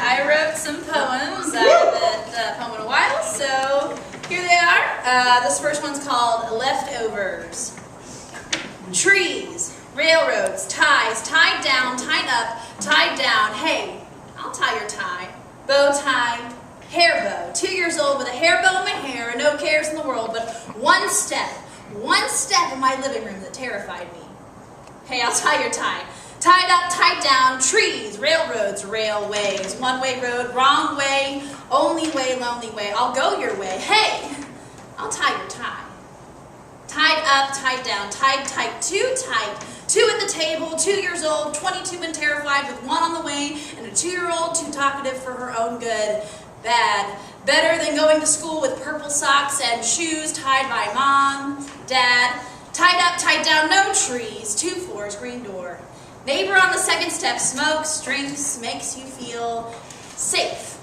I wrote some poems. I haven't poem in a while, so here they are. This first one's called Leftovers. Trees, railroads, ties, tied down, tied up, tied down. Hey, I'll tie your tie. Bow tie, hair bow. 2 years old with a hair bow in my hair and no cares in the world, but one step in my living room that terrified me. Hey, I'll tie your tie. Tied up, tied down, trees, railroads, railways, one-way road, wrong way, only way, lonely way, I'll go your way. Hey, I'll tie your tie. Tied up, tied down, tied tight, too tight. 2 at the table, 2 years old, 22 and terrified with 1 on the way, and a 2-year-old too talkative for her own good. Bad. Better than going to school with purple socks and shoes tied by mom, dad. Tied up, tied down, no trees, 2 floors, green door. Neighbor on the second step, smokes, drinks, makes you feel safe.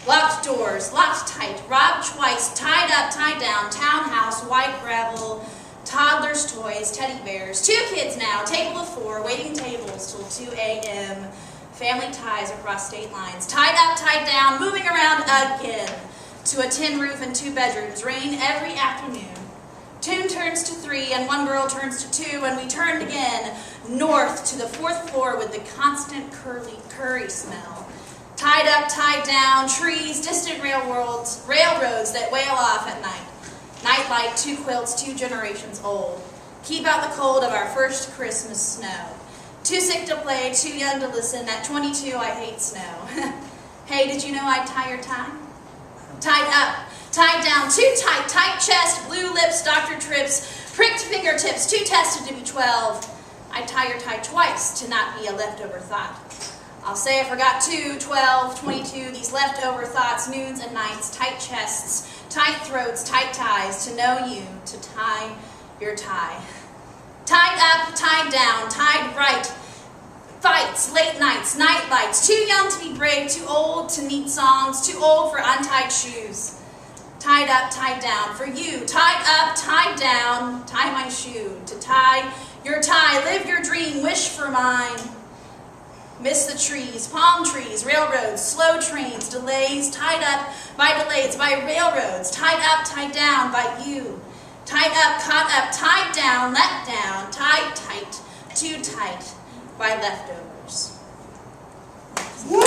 Locked doors, locked tight, robbed twice, tied up, tied down, townhouse, white gravel, toddlers' toys, teddy bears. 2 kids now, table of 4, waiting tables till 2 a.m. Family ties across state lines. Tied up, tied down, moving around again. To a tin roof and 2 bedrooms, rain every afternoon. 2 turns to 3 and 1 girl turns to 2 and we turned again north to the 4th floor with the constant curry smell. Tied up, tied down, trees, distant railroads that wail off at night. Nightlight, 2 quilts, 2 generations old. Keep out the cold of our first Christmas snow. Too sick to play, too young to listen. At 22, I hate snow. Hey, did you know I'd tie your tie? Tied up, tied down, too tight, tight chest, blue lips, Dr. Trips, pricked fingertips, too tested to be 12. I'd tie your tie twice to not be a leftover thought. I'll say I forgot 2, 12, 22, these leftover thoughts, noons and nights, tight chests, tight throats, tight ties, to know you, to tie your tie. Tied up, tied down, tied right, fights, late nights, night lights, too young to be brave, too old to meet songs, too old for untied shoes. Tied up, tied down, for you, tied up, tied down, tie my shoe, to tie your tie, live your dream, wish for mine. Miss the trees, palm trees, railroads, slow trains, delays, tied up by delays, by railroads, tied up, tied down by you. Tied up, caught up, tied down, let down, tied tight, too tight, by leftovers. Woo! This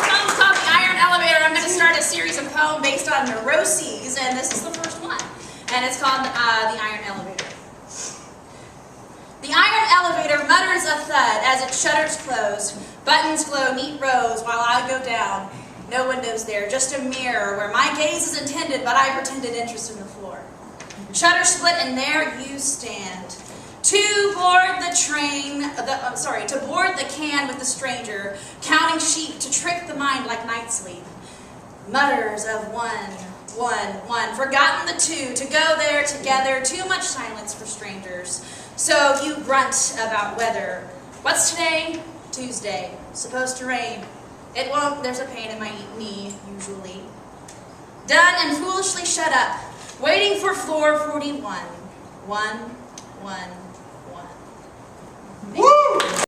poem's called The Iron Elevator. I'm going to start a series of poems based on neuroses, and this is the first one. And it's called The Iron Elevator. The iron elevator mutters a thud as its shutters close. Buttons glow neat rows while I go down. No windows there, just a mirror where my gaze is intended, but I pretended interest in the floor. Shutter split, and there you stand. To board the can with the stranger, counting sheep to trick the mind like night sleep. Mutters of one, forgotten the 2, to go there together, too much silence for strangers. So you grunt about weather. What's today? Tuesday. Supposed to rain. It won't, there's a pain in my knee, usually. Done and foolishly shut up, waiting for floor 41. One.